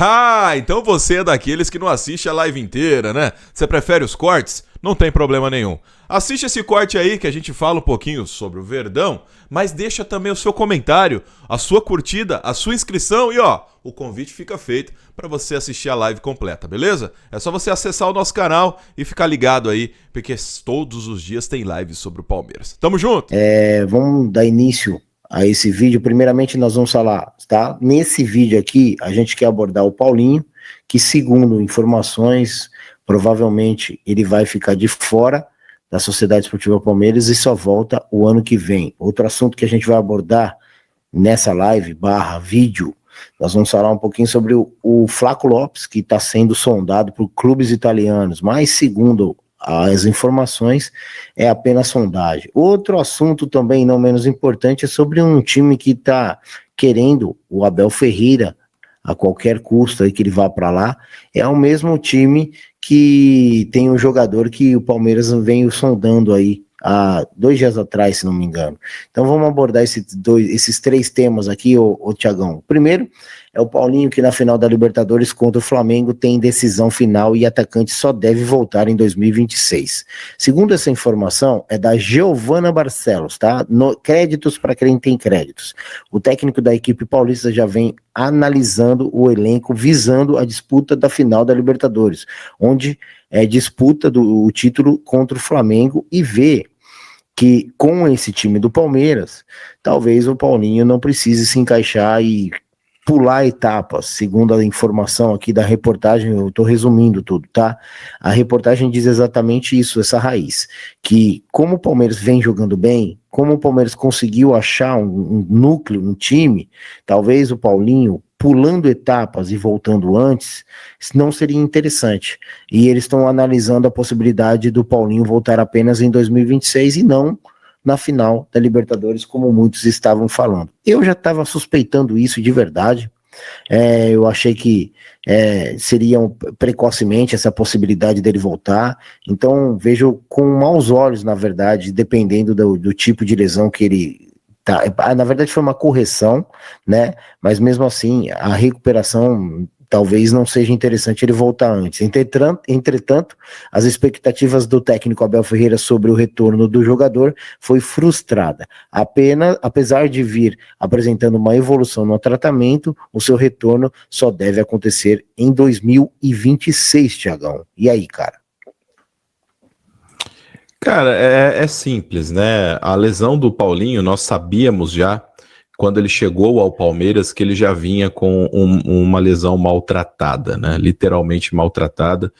Ah, então você é daqueles que não assiste a live inteira, né? Você prefere os cortes? Não tem problema nenhum. Assiste esse corte aí que a gente fala um pouquinho sobre o Verdão, mas deixa também o seu comentário, a sua curtida, a sua inscrição e ó, o convite fica feito para você assistir a live completa, beleza? É só você acessar o nosso canal e ficar ligado aí, porque todos os dias tem live sobre o Palmeiras. Tamo junto! Vamos dar início a esse vídeo. Primeiramente nós vamos falar, tá? Nesse vídeo aqui, a gente quer abordar o Paulinho, que segundo informações, provavelmente ele vai ficar de fora da Sociedade Esportiva Palmeiras e só volta o ano que vem. Outro assunto que a gente vai abordar nessa live, vídeo, nós vamos falar um pouquinho sobre o Flaco Lopes, que está sendo sondado por clubes italianos, mas segundo as informações, é apenas sondagem. Outro assunto também não menos importante é sobre um time que está querendo o Abel Ferreira a qualquer custo aí que ele vá para lá. É o mesmo time que tem um jogador que o Palmeiras vem sondando aí há 2 dias atrás, se não me engano. Então vamos abordar esses 3 temas aqui, ô Thiagão. Primeiro é o Paulinho, que na final da Libertadores contra o Flamengo tem decisão final e atacante só deve voltar em 2026. Segundo essa informação, é da Giovana Barcelos, tá? Créditos para quem tem créditos. O técnico da equipe paulista já vem analisando o elenco visando a disputa da final da Libertadores, onde é disputa o título contra o Flamengo, e vê que com esse time do Palmeiras, talvez o Paulinho não precise se encaixar e pular etapas, segundo a informação aqui da reportagem. Eu estou resumindo tudo, tá? A reportagem diz exatamente isso, essa raiz, que como o Palmeiras vem jogando bem, como o Palmeiras conseguiu achar um núcleo, um time, talvez o Paulinho pulando etapas e voltando antes, não seria interessante. E eles estão analisando a possibilidade do Paulinho voltar apenas em 2026 e não na final da Libertadores, como muitos estavam falando. Eu já estava suspeitando isso de verdade. Eu achei que seria precocemente essa possibilidade dele voltar, então vejo com maus olhos, na verdade, dependendo do tipo de lesão que ele tá. Na verdade foi uma correção, né, mas mesmo assim a recuperação talvez não seja interessante ele voltar antes. Entretanto, as expectativas do técnico Abel Ferreira sobre o retorno do jogador foi frustrada. Apesar de vir apresentando uma evolução no tratamento, o seu retorno só deve acontecer em 2026, Thiagão. E aí, cara? Cara, é simples, né? A lesão do Paulinho, nós sabíamos já, quando ele chegou ao Palmeiras, que ele já vinha com uma lesão maltratada, né? Literalmente maltratada.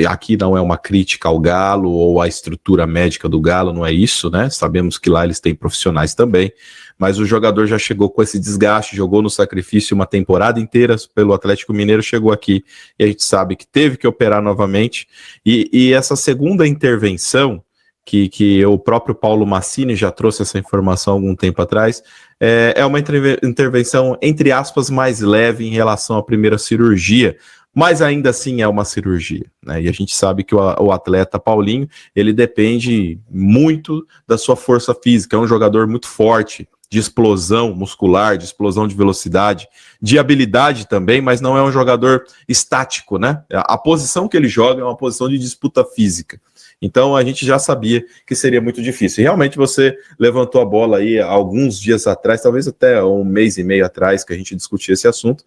Aqui não é uma crítica ao Galo ou à estrutura médica do Galo, não é isso, né? Sabemos que lá eles têm profissionais também, mas o jogador já chegou com esse desgaste, jogou no sacrifício uma temporada inteira pelo Atlético Mineiro, chegou aqui e a gente sabe que teve que operar novamente, e essa segunda intervenção, que o próprio Paulo Massini já trouxe essa informação há algum tempo atrás, é uma intervenção, entre aspas, mais leve em relação à primeira cirurgia, mas ainda assim é uma cirurgia, né? E a gente sabe que o atleta Paulinho, ele depende muito da sua força física, é um jogador muito forte, de explosão muscular, de explosão de velocidade, de habilidade também, mas não é um jogador estático, né? A posição que ele joga é uma posição de disputa física. Então a gente já sabia que seria muito difícil. E realmente você levantou a bola aí alguns dias atrás, talvez até 1 mês e meio atrás, que a gente discutia esse assunto,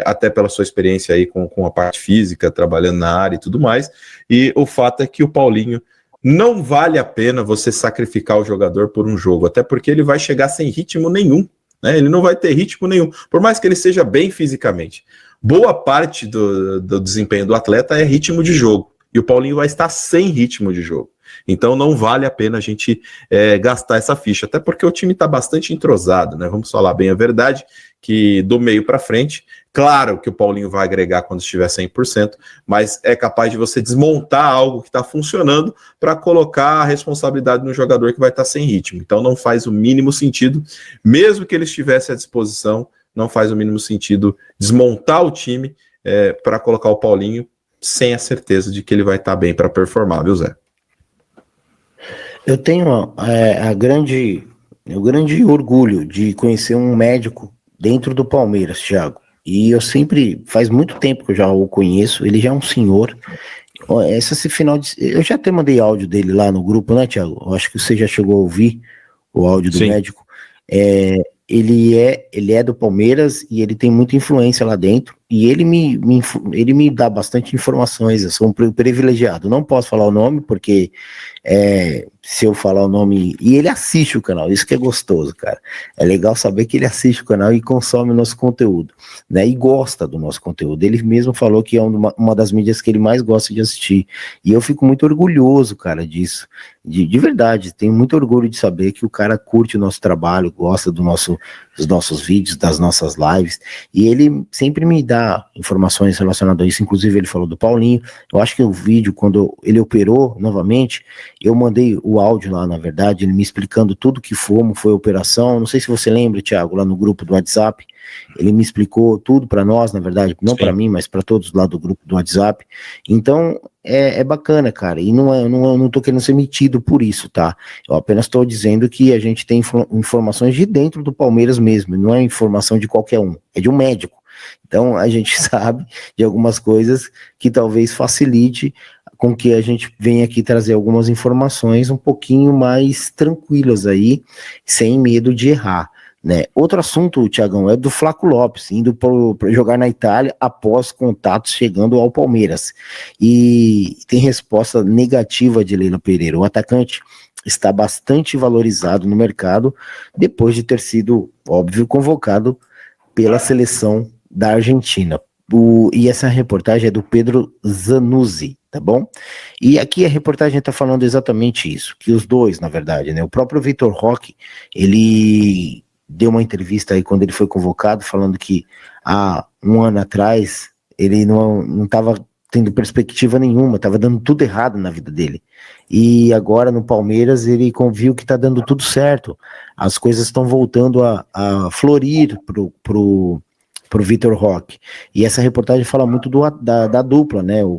até pela sua experiência aí com a parte física, trabalhando na área e tudo mais. E o fato é que o Paulinho, não vale a pena você sacrificar o jogador por um jogo, até porque ele vai chegar sem ritmo nenhum, né? Ele não vai ter ritmo nenhum, por mais que ele seja bem fisicamente. Boa parte do desempenho do atleta é ritmo de jogo. E o Paulinho vai estar sem ritmo de jogo. Então não vale a pena a gente gastar essa ficha, até porque o time está bastante entrosado, né? Vamos falar bem a verdade, que do meio para frente, claro que o Paulinho vai agregar quando estiver 100%, mas é capaz de você desmontar algo que está funcionando para colocar a responsabilidade no jogador que vai estar sem ritmo. Então não faz o mínimo sentido, mesmo que ele estivesse à disposição, não faz o mínimo sentido desmontar o time para colocar o Paulinho sem a certeza de que ele vai estar bem para performar, viu, Zé? Eu tenho o grande orgulho de conhecer um médico dentro do Palmeiras, Thiago. E eu sempre, faz muito tempo que eu já o conheço, ele já é um senhor. Esse final de. Eu já até mandei áudio dele lá no grupo, né, Thiago? Eu acho que você já chegou a ouvir o áudio do Sim. médico. Ele é do Palmeiras e ele tem muita influência lá dentro. E ele me dá bastante informações. Eu sou um privilegiado. Não posso falar o nome, porque se eu falar o nome. E ele assiste o canal, isso que é gostoso, cara. É legal saber que ele assiste o canal e consome o nosso conteúdo, né? E gosta do nosso conteúdo. Ele mesmo falou que é uma das mídias que ele mais gosta de assistir. E eu fico muito orgulhoso, cara, disso. De verdade, tenho muito orgulho de saber que o cara curte o nosso trabalho, gosta dos nossos vídeos, das nossas lives. E ele sempre me dá informações relacionadas a isso. Inclusive, ele falou do Paulinho. Eu acho que o vídeo, quando ele operou novamente, eu mandei o áudio lá, na verdade, ele me explicando tudo que foi a operação. Não sei se você lembra, Thiago, lá no grupo do WhatsApp, ele me explicou tudo para nós, na verdade, não para mim, mas para todos lá do grupo do WhatsApp. Então, é bacana, cara, e não tô querendo ser metido por isso, tá? Eu apenas estou dizendo que a gente tem informações de dentro do Palmeiras mesmo, não é informação de qualquer um, é de um médico. Então, a gente sabe de algumas coisas que talvez facilite com que a gente venha aqui trazer algumas informações um pouquinho mais tranquilas aí, sem medo de errar, né? Outro assunto, Thiagão, é do Flaco Lopes, indo para jogar na Itália após contatos chegando ao Palmeiras. E tem resposta negativa de Leila Pereira. O atacante está bastante valorizado no mercado, depois de ter sido, óbvio, convocado pela seleção da Argentina. E essa reportagem é do Pedro Zanuzzi, tá bom? E aqui a reportagem está falando exatamente isso, que os dois, na verdade, né? O próprio Vitor Roque, ele deu uma entrevista aí quando ele foi convocado, falando que há um ano atrás ele não estava tendo perspectiva nenhuma, estava dando tudo errado na vida dele. E agora no Palmeiras ele viu que está dando tudo certo, as coisas estão voltando a florir pro Vitor Roque. E essa reportagem fala muito da dupla, né? O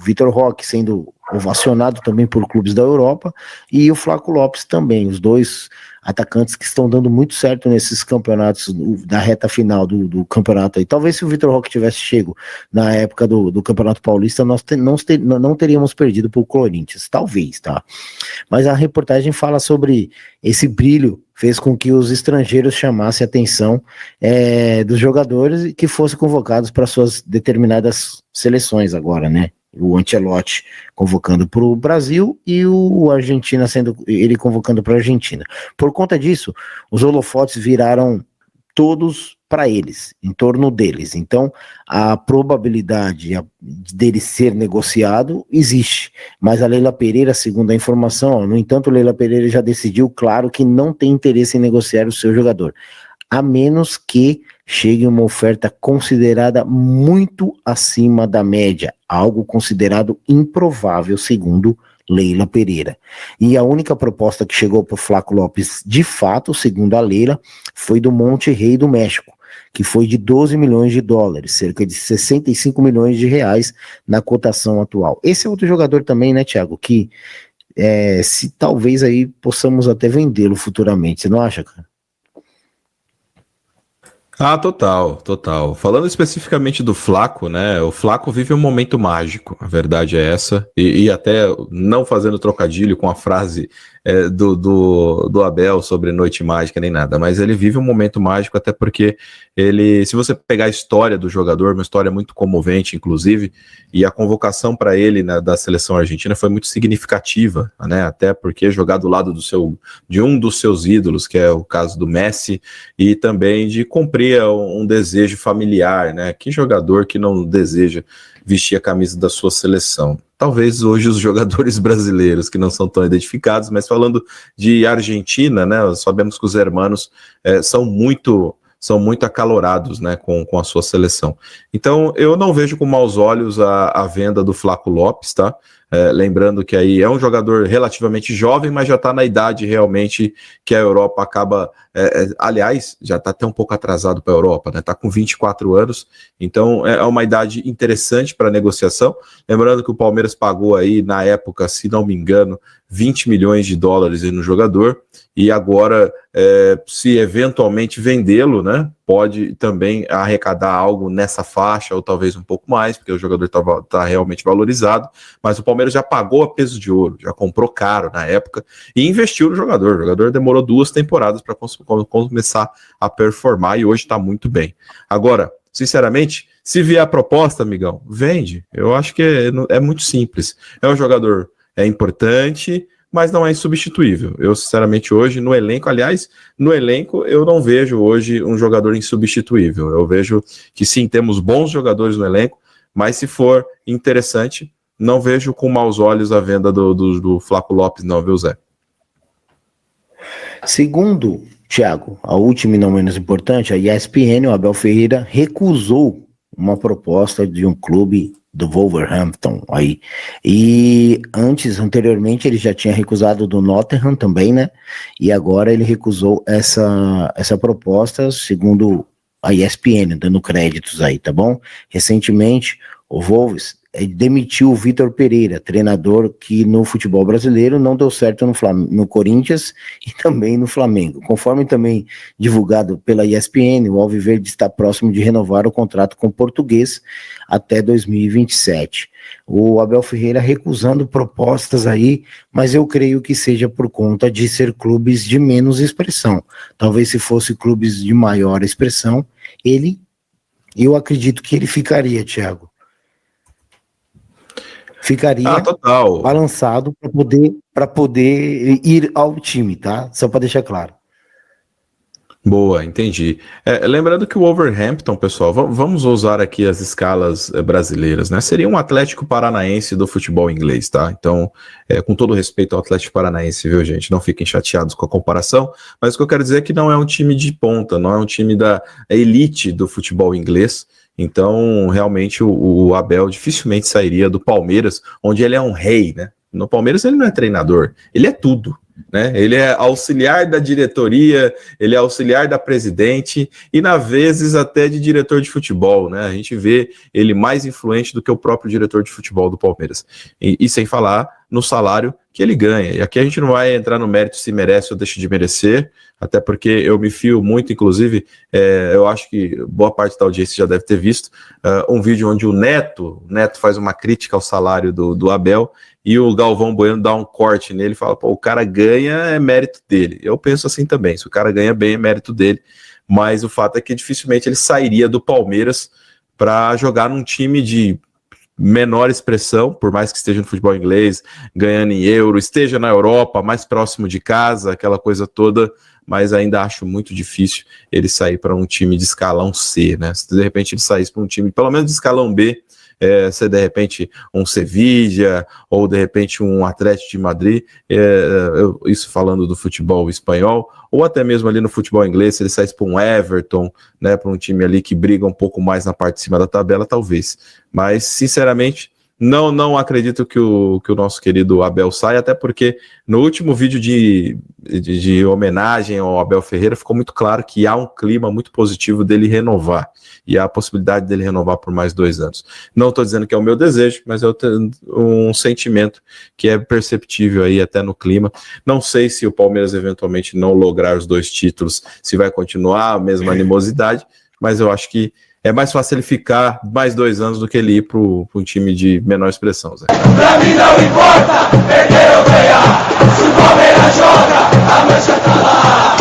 Vitor Roque sendo ovacionado também por clubes da Europa e o Flaco Lopes também, os dois atacantes que estão dando muito certo nesses campeonatos da reta final do campeonato aí. Talvez se o Vitor Roque tivesse chego na época do Campeonato Paulista, nós não teríamos perdido para o Corinthians, talvez, tá? Mas a reportagem fala sobre esse brilho, fez com que os estrangeiros chamassem a atenção dos jogadores e que fossem convocados para suas determinadas seleções agora, né? O Ancelotti convocando para o Brasil e o Argentina ele convocando para a Argentina. Por conta disso, os holofotes viraram todos para eles, em torno deles. Então, a probabilidade dele ser negociado existe. Mas a Leila Pereira, segundo a informação, no entanto, a Leila Pereira já decidiu, claro, que não tem interesse em negociar o seu jogador, a menos que chegue uma oferta considerada muito acima da média, algo considerado improvável, segundo Leila Pereira. E a única proposta que chegou para o Flaco Lopes, de fato, segundo a Leila, foi do Monterrey do México, que foi de 12 milhões de dólares, cerca de 65 milhões de reais na cotação atual. Esse é outro jogador também, né, Thiago, que se talvez aí possamos até vendê-lo futuramente, você não acha, cara? Ah, total. Falando especificamente do Flaco, né? O Flaco vive um momento mágico, a verdade é essa. E até não fazendo trocadilho com a frase do Abel sobre Noite Mágica nem nada, mas ele vive um momento mágico até porque se você pegar a história do jogador, uma história muito comovente, inclusive, e a convocação para ele da seleção argentina foi muito significativa, né? Até porque jogar do lado de um dos seus ídolos, que é o caso do Messi, e também de cumprir um desejo familiar, né? Que jogador que não deseja vestir a camisa da sua seleção? Talvez hoje os jogadores brasileiros que não são tão identificados, mas falando de Argentina, né? Sabemos que os hermanos são muito acalorados, né, com a sua seleção. Então, eu não vejo com maus olhos a venda do Flaco Lopes, tá? Lembrando que aí é um jogador relativamente jovem, mas já está na idade realmente que a Europa acaba... aliás, já está até um pouco atrasado para a Europa, né? Está com 24 anos, então é uma idade interessante para negociação. Lembrando que o Palmeiras pagou aí, na época, se não me engano, 20 milhões de dólares aí no jogador, e agora, se eventualmente vendê-lo, né? pode também arrecadar algo nessa faixa, ou talvez um pouco mais, porque o jogador tá realmente valorizado, mas o Palmeiras já pagou a peso de ouro, já comprou caro na época, e investiu no jogador. O jogador demorou 2 temporadas para começar a performar, e hoje está muito bem. Agora, sinceramente, se vier a proposta, amigão, vende. Eu acho que é muito simples. É um jogador importante, mas não é insubstituível. Eu, sinceramente, hoje, no elenco, aliás, no elenco, eu não vejo hoje um jogador insubstituível. Eu vejo que sim, temos bons jogadores no elenco, mas se for interessante, não vejo com maus olhos a venda do Flaco Lopes, não, viu, Zé? Segundo, Thiago, a última e não menos importante, a ESPN, o Abel Ferreira, recusou uma proposta de um clube do Wolverhampton aí. E anteriormente, ele já tinha recusado do Nottingham também, né? E agora ele recusou essa proposta, segundo a ESPN, dando créditos aí, tá bom? Recentemente, o Wolves demitiu o Vitor Pereira, treinador que no futebol brasileiro não deu certo no Corinthians e também no Flamengo. Conforme também divulgado pela ESPN, o Alviverde está próximo de renovar o contrato com o português até 2027. O Abel Ferreira recusando propostas aí, mas eu creio que seja por conta de ser clubes de menos expressão. Talvez se fosse clubes de maior expressão, eu acredito que ele ficaria, Thiago. Ficaria total. balançado para poder ir ao time, tá? Só para deixar claro. Boa, entendi. Lembrando que o Wolverhampton, pessoal, vamos usar aqui as escalas brasileiras, né? Seria um Atlético Paranaense do futebol inglês, tá? Então, com todo respeito ao Atlético Paranaense, viu, gente? Não fiquem chateados com a comparação, mas o que eu quero dizer é que não é um time de ponta, não é um time da elite do futebol inglês. Então, realmente, o Abel dificilmente sairia do Palmeiras, onde ele é um rei, né? No Palmeiras ele não é treinador, ele é tudo, né? Ele é auxiliar da diretoria, ele é auxiliar da presidente e, na vezes, até de diretor de futebol, né? A gente vê ele mais influente do que o próprio diretor de futebol do Palmeiras. E sem falar no salário que ele ganha. E aqui a gente não vai entrar no mérito se merece ou deixa de merecer, até porque eu me fio muito, inclusive, eu acho que boa parte da audiência já deve ter visto, um vídeo onde o Neto faz uma crítica ao salário do Abel, e o Galvão Bueno dá um corte nele e fala, pô, o cara ganha, é mérito dele. Eu penso assim também, se o cara ganha bem, é mérito dele, mas o fato é que dificilmente ele sairia do Palmeiras para jogar num time de menor expressão, por mais que esteja no futebol inglês, ganhando em euro, esteja na Europa, mais próximo de casa, aquela coisa toda, mas ainda acho muito difícil ele sair para um time de escalão C, né? Se de repente ele saísse para um time, pelo menos de escalão B, se de repente um Sevilla, ou de repente um Atlético de Madrid, isso falando do futebol espanhol, ou até mesmo ali no futebol inglês, se ele saísse para um Everton, né, para um time ali que briga um pouco mais na parte de cima da tabela, talvez. Mas, sinceramente, não acredito que o nosso querido Abel saia, até porque no último vídeo de homenagem ao Abel Ferreira ficou muito claro que há um clima muito positivo dele renovar, e há a possibilidade dele renovar por mais 2 anos. Não estou dizendo que é o meu desejo, mas é um sentimento que é perceptível aí até no clima. Não sei se o Palmeiras eventualmente não lograr os 2 títulos, se vai continuar a mesma animosidade, mas eu acho que é mais fácil ele ficar mais 2 anos do que ele ir para um time de menor expressão, Zé. Pra mim não importa perder ou ganhar, se o Palmeiras joga, a mancha tá lá.